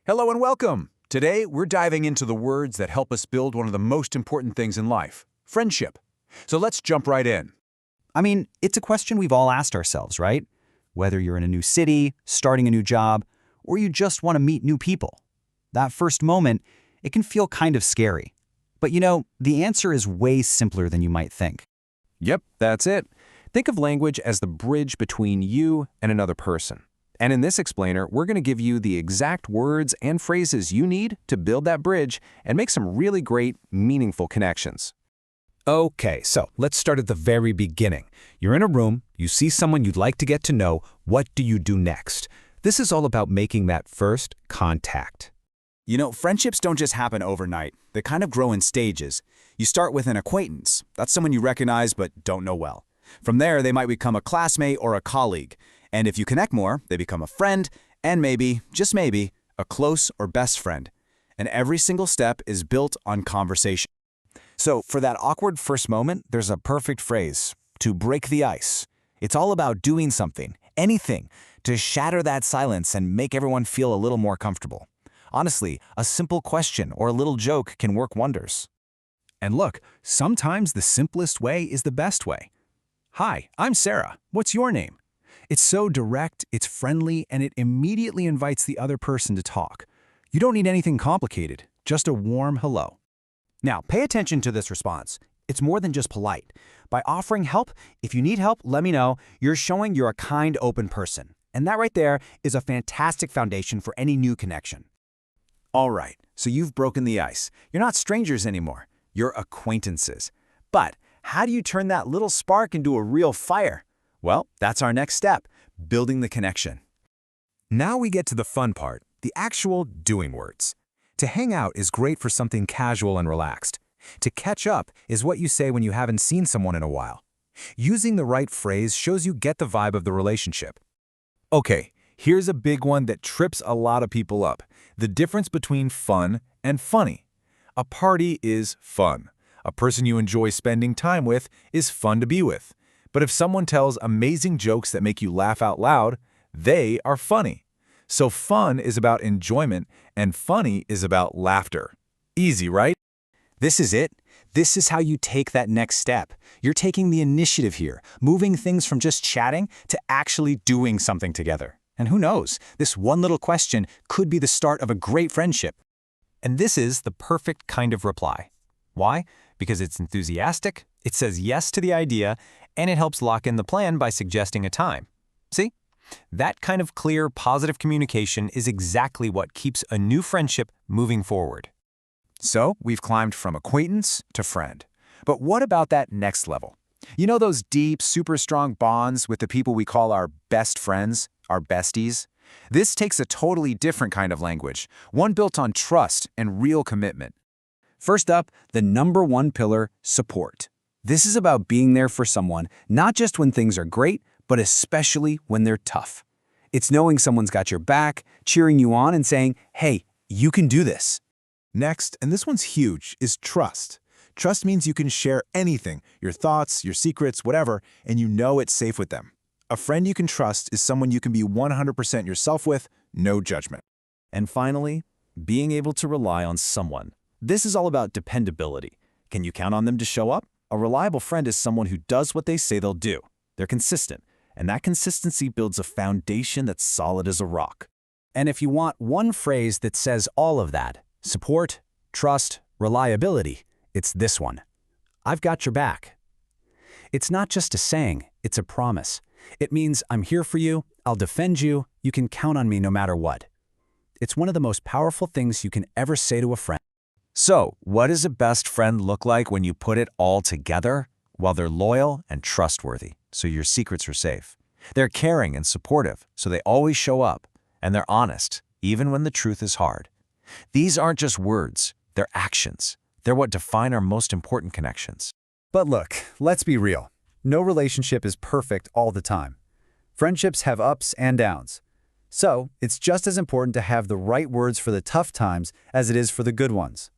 Hello and welcome! Today, we're diving into the words that help us build one of the most important things in life, friendship. So let's jump right in. It's a question we've all asked ourselves, right? Whether you're in a new city, starting a new job, or you just want to meet new people. That first moment, it can feel kind of scary. But the answer is way simpler than you might think. Yep, that's it. Think of language as the bridge between you and another person. And in this explainer, we're going to give you the exact words and phrases you need to build that bridge and make some really great, meaningful connections. Okay, so let's start at the very beginning. You're in a room, you see someone you'd like to get to know, what do you do next? This is all about making that first contact. Friendships don't just happen overnight. They kind of grow in stages. You start with an acquaintance. That's someone you recognize but don't know well. From there, they might become a classmate or a colleague. And if you connect more, they become a friend, and maybe, just maybe, a close or best friend. And every single step is built on conversation. So for that awkward first moment, there's a perfect phrase: to break the ice. It's all about doing something, anything, to shatter that silence and make everyone feel a little more comfortable. Honestly, a simple question or a little joke can work wonders. And look, sometimes the simplest way is the best way. Hi, I'm Sarah. What's your name? It's so direct, it's friendly, and it immediately invites the other person to talk. You don't need anything complicated, just a warm hello. Now, pay attention to this response. It's more than just polite. By offering help, if you need help, let me know. You're showing you're a kind, open person. And that right there is a fantastic foundation for any new connection. All right, so you've broken the ice. You're not strangers anymore. You're acquaintances. But how do you turn that little spark into a real fire? Well, that's our next step, building the connection. Now we get to the fun part, the actual doing words. To hang out is great for something casual and relaxed. To catch up is what you say when you haven't seen someone in a while. Using the right phrase shows you get the vibe of the relationship. Okay, here's a big one that trips a lot of people up: the difference between fun and funny. A party is fun. A person you enjoy spending time with is fun to be with. But if someone tells amazing jokes that make you laugh out loud, they are funny. So fun is about enjoyment, and funny is about laughter. Easy, right? This is it. This is how you take that next step. You're taking the initiative here, moving things from just chatting to actually doing something together. And who knows, this one little question could be the start of a great friendship. And this is the perfect kind of reply. Why? Because it's enthusiastic, it says yes to the idea, and it helps lock in the plan by suggesting a time. See? That kind of clear, positive communication is exactly what keeps a new friendship moving forward. So we've climbed from acquaintance to friend. But what about that next level? You know those deep, super strong bonds with the people we call our best friends, our besties? This takes a totally different kind of language, one built on trust and real commitment. First up, the number one pillar, support. This is about being there for someone, not just when things are great, but especially when they're tough. It's knowing someone's got your back, cheering you on, and saying, hey, you can do this. Next, and this one's huge, is trust. Trust means you can share anything, your thoughts, your secrets, whatever, and you know it's safe with them. A friend you can trust is someone you can be 100% yourself with, no judgment. And finally, being able to rely on someone. This is all about dependability. Can you count on them to show up? A reliable friend is someone who does what they say they'll do. They're consistent, and that consistency builds a foundation that's solid as a rock. And if you want one phrase that says all of that, support, trust, reliability, it's this one. I've got your back. It's not just a saying, it's a promise. It means I'm here for you, I'll defend you, you can count on me no matter what. It's one of the most powerful things you can ever say to a friend. So, what does a best friend look like when you put it all together? Well, they're loyal and trustworthy, so your secrets are safe. They're caring and supportive, so they always show up. And they're honest, even when the truth is hard. These aren't just words, they're actions. They're what define our most important connections. But look, let's be real. No relationship is perfect all the time. Friendships have ups and downs. So, it's just as important to have the right words for the tough times as it is for the good ones.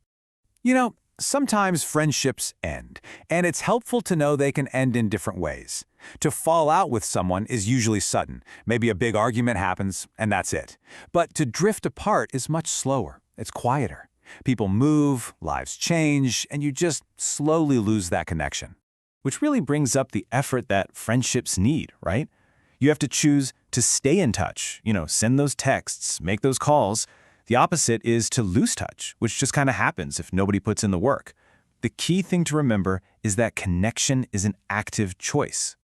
Sometimes friendships end, and it's helpful to know they can end in different ways. To fall out with someone is usually sudden. Maybe a big argument happens, and that's it. But to drift apart is much slower. It's quieter. People move, lives change, and you just slowly lose that connection. Which really brings up the effort that friendships need, right? You have to choose to stay in touch, send those texts, make those calls. The opposite is to lose touch, which just kind of happens if nobody puts in the work. The key thing to remember is that connection is an active choice.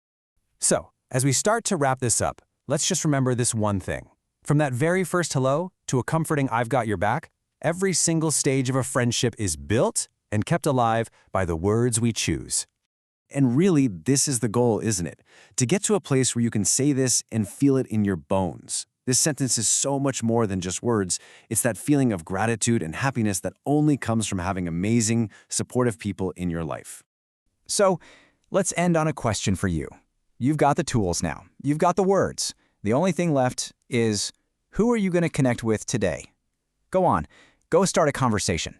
So, as we start to wrap this up, let's just remember this one thing. From that very first hello to a comforting "I've got your back," every single stage of a friendship is built and kept alive by the words we choose. And really, this is the goal, isn't it? To get to a place where you can say this and feel it in your bones. This sentence is so much more than just words. It's that feeling of gratitude and happiness that only comes from having amazing, supportive people in your life. So, let's end on a question for you. You've got the tools now. You've got the words. The only thing left is, who are you going to connect with today? Go on. Go start a conversation.